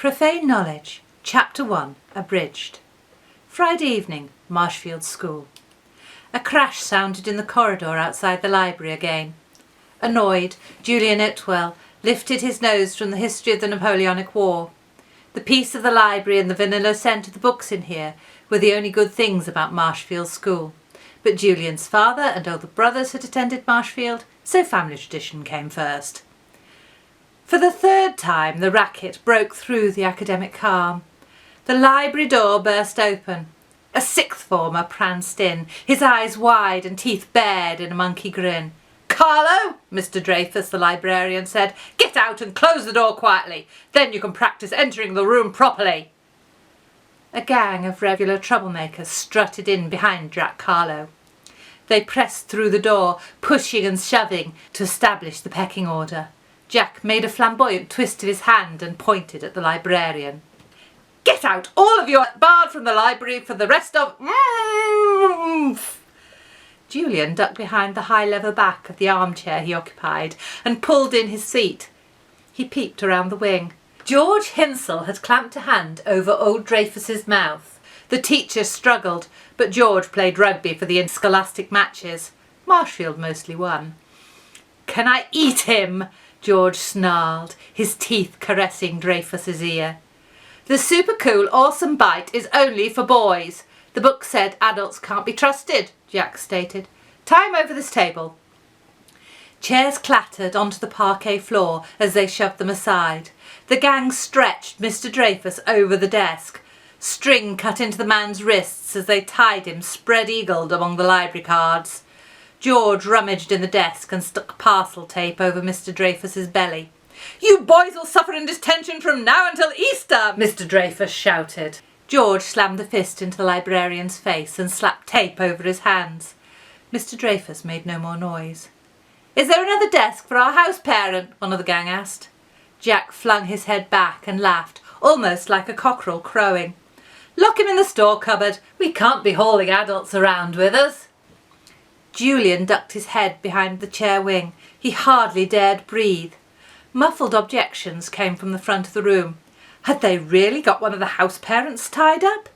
Profane Knowledge, Chapter 1, Abridged. Friday evening, Marshfield School. A crash sounded in the corridor outside the library again. Annoyed, Julian Itwell lifted his nose from the history of the Napoleonic War. The peace of the library and the vanilla scent of the books in here were the only good things about Marshfield School. But Julian's father and older brothers had attended Marshfield, so family tradition came first. For the third time the racket broke through the academic calm. The library door burst open. A sixth former pranced in, his eyes wide and teeth bared in a monkey grin. "Carlo," Mr. Dreyfus, the librarian, said, "get out and close the door quietly. Then you can practice entering the room properly." A gang of regular troublemakers strutted in behind Jack Carlo. They pressed through the door, pushing and shoving to establish the pecking order. Jack made a flamboyant twist of his hand and pointed at the librarian. "Get out, all of you, barred from the library for the rest of..." Julian ducked behind the high leather back of the armchair he occupied and pulled in his seat. He peeped around the wing. George Hinsel had clamped a hand over old Dreyfus's mouth. The teacher struggled, but George played rugby for the interscholastic matches. Marshfield mostly won. "Can I eat him?" George snarled, his teeth caressing Dreyfus's ear. "The super cool, awesome bite is only for boys. The book said adults can't be trusted," Jack stated. "Time over this table." Chairs clattered onto the parquet floor as they shoved them aside. The gang stretched Mr. Dreyfus over the desk. String cut into the man's wrists as they tied him spread-eagled among the library cards. George rummaged in the desk and stuck parcel tape over Mr. Dreyfus's belly. "You boys will suffer in detention from now until Easter," Mr. Dreyfus shouted. George slammed a fist into the librarian's face and slapped tape over his hands. Mr. Dreyfus made no more noise. "Is there another desk for our house parent?" one of the gang asked. Jack flung his head back and laughed, almost like a cockerel crowing. "Lock him in the store cupboard. We can't be hauling adults around with us." Julian ducked his head behind the chair wing. He hardly dared breathe. Muffled objections came from the front of the room. Had they really got one of the house parents tied up?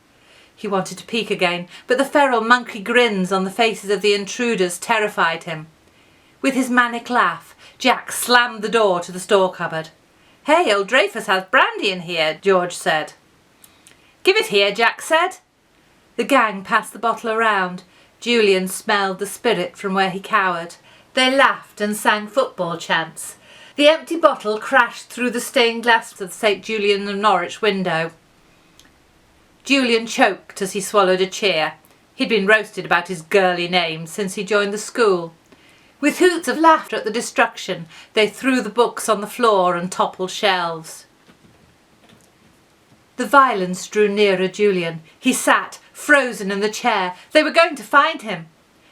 He wanted to peek again, but the feral monkey grins on the faces of the intruders terrified him. With his manic laugh, Jack slammed the door to the store cupboard. "Hey, old Dreyfus has brandy in here," George said. "Give it here," Jack said. The gang passed the bottle around. Julian smelled the spirit from where he cowered. They laughed and sang football chants. The empty bottle crashed through the stained glass of the St. Julian of Norwich window. Julian choked as he swallowed a cheer. He'd been roasted about his girly name since he joined the school. With hoots of laughter at the destruction, they threw the books on the floor and toppled shelves. The violence drew nearer Julian. He sat, frozen in the chair. They were going to find him.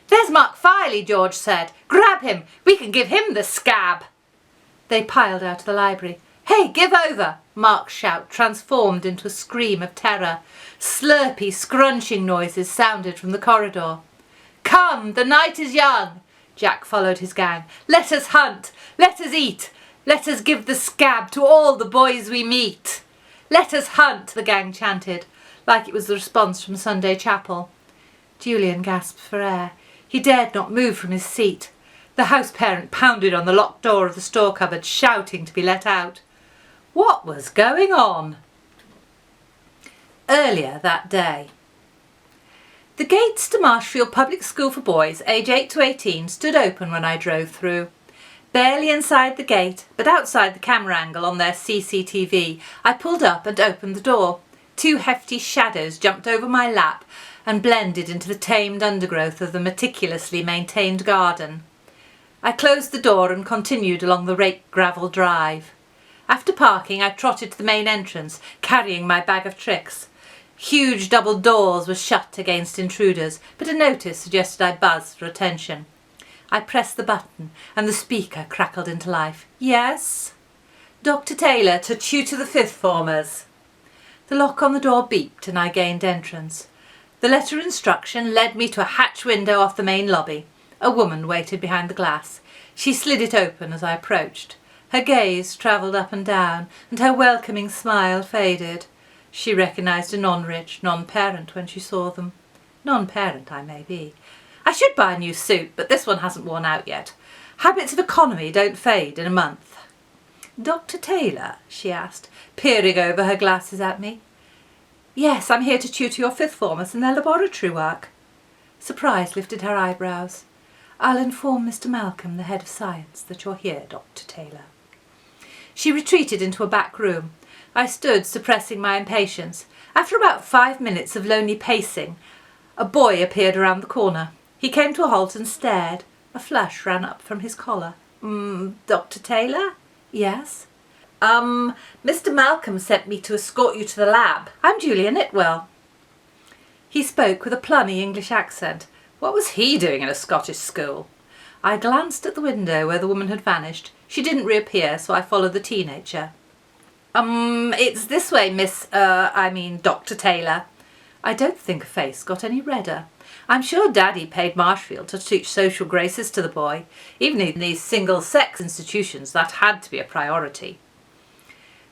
"There's Mark Filey," George said. "Grab him. We can give him the scab." They piled out of the library. "Hey, give over!" Mark's shout transformed into a scream of terror. Slurpy, scrunching noises sounded from the corridor. "Come, the night is young!" Jack followed his gang. "Let us hunt. Let us eat. Let us give the scab to all the boys we meet. Let us hunt," the gang chanted, like it was the response from Sunday chapel. Julian gasped for air. He dared not move from his seat. The house parent pounded on the locked door of the store cupboard, shouting to be let out. What was going on? Earlier that day. The gates to Marshfield Public School for boys aged 8 to 18 stood open when I drove through. Barely inside the gate, but outside the camera angle on their CCTV, I pulled up and opened the door. Two hefty shadows jumped over my lap and blended into the tamed undergrowth of the meticulously maintained garden. I closed the door and continued along the raked gravel drive. After parking, I trotted to the main entrance, carrying my bag of tricks. Huge double doors were shut against intruders, but a notice suggested I buzz for attention. I pressed the button and the speaker crackled into life. "Yes?" "Dr. Taylor to tutor the fifth formers." The lock on the door beeped and I gained entrance. The letter of instruction led me to a hatch window off the main lobby. A woman waited behind the glass. She slid it open as I approached. Her gaze travelled up and down, and her welcoming smile faded. She recognised a non-rich, non-parent when she saw them. Non-parent I may be. I should buy a new suit, but this one hasn't worn out yet. Habits of economy don't fade in a month. Dr. Taylor? She asked, peering over her glasses at me. Yes, I'm here to tutor your fifth formers in their laboratory work. Surprise lifted her eyebrows. I'll inform Mr. Malcolm, the head of science, that you're here, Dr. Taylor. She retreated into a back room. I stood, suppressing my impatience. After about 5 minutes of lonely pacing, a boy appeared around the corner. He came to a halt and stared. A flush ran up from his collar. Dr. Taylor? Yes? Mr. Malcolm sent me to escort you to the lab. I'm Julian Itwell. He spoke with a plummy English accent. What was he doing in a Scottish school? I glanced at the window where the woman had vanished. She didn't reappear, so I followed the teenager. It's this way, Dr. Taylor. I don't think her face got any redder. I'm sure Daddy paid Marshfield to teach social graces to the boy. Even in these single-sex institutions, that had to be a priority.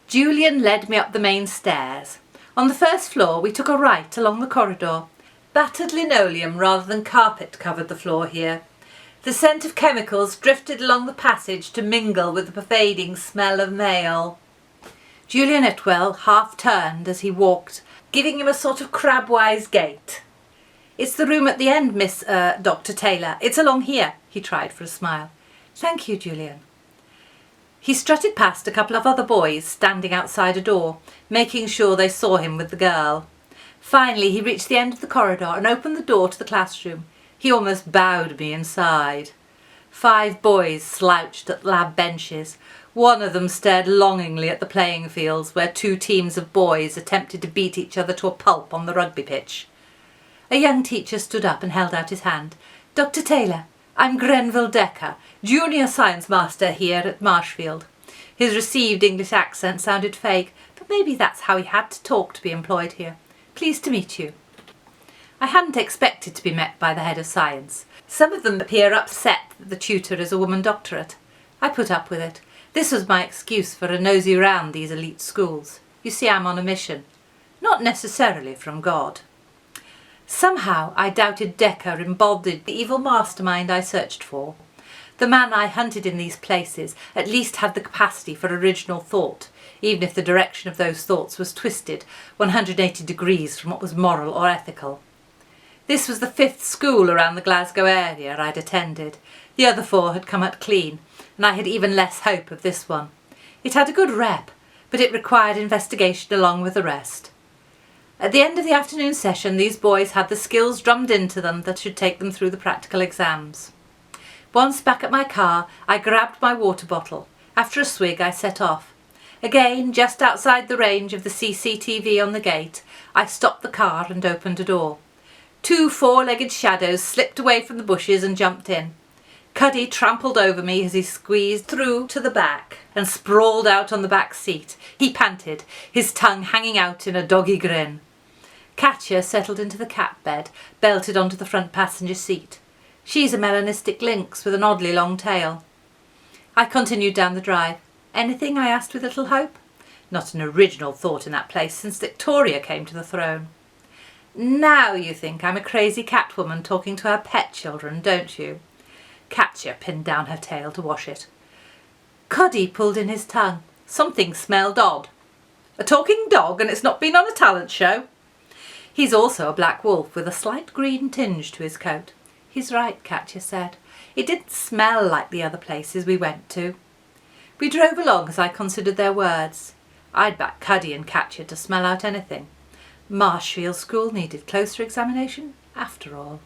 Julian led me up the main stairs. On the first floor, we took a right along the corridor. Battered linoleum rather than carpet covered the floor here. The scent of chemicals drifted along the passage to mingle with the pervading smell of mail. Julian Itwell half turned as he walked, giving him a sort of crabwise gait. It's the room at the end, Dr. Taylor. It's along here, he tried for a smile. Thank you, Julian. He strutted past a couple of other boys standing outside a door, making sure they saw him with the girl. Finally, he reached the end of the corridor and opened the door to the classroom. He almost bowed me inside. 5 boys slouched at lab benches. One of them stared longingly at the playing fields where 2 teams of boys attempted to beat each other to a pulp on the rugby pitch. A young teacher stood up and held out his hand. Dr. Taylor, I'm Grenville Decker, junior science master here at Marshfield. His received English accent sounded fake, but maybe that's how he had to talk to be employed here. Pleased to meet you. I hadn't expected to be met by the head of science. Some of them appear upset that the tutor is a woman doctorate. I put up with it. This was my excuse for a nosy round these elite schools. You see, I'm on a mission. Not necessarily from God. Somehow I doubted Decker embodied the evil mastermind I searched for. The man I hunted in these places at least had the capacity for original thought, even if the direction of those thoughts was twisted 180 degrees from what was moral or ethical. This was the 5th school around the Glasgow area I'd attended. The other 4 had come out clean, and I had even less hope of this one. It had a good rep, but it required investigation along with the rest. At the end of the afternoon session, these boys had the skills drummed into them that should take them through the practical exams. Once back at my car, I grabbed my water bottle. After a swig, I set off. Again, just outside the range of the CCTV on the gate, I stopped the car and opened a door. 2 4-legged shadows slipped away from the bushes and jumped in. Cuddy trampled over me as he squeezed through to the back and sprawled out on the back seat. He panted, his tongue hanging out in a doggy grin. Katya settled into the cat bed, belted onto the front passenger seat. She's a melanistic lynx with an oddly long tail. I continued down the drive. Anything? I asked with little hope. Not an original thought in that place since Victoria came to the throne. Now you think I'm a crazy catwoman talking to her pet children, don't you? Katya pinned down her tail to wash it. Cuddy pulled in his tongue. Something smelled odd. A talking dog, and it's not been on a talent show? He's also a black wolf with a slight green tinge to his coat. He's right, Katya said. It didn't smell like the other places we went to. We drove along as I considered their words. I'd back Cuddy and Katya to smell out anything. Marshfield School needed closer examination, after all.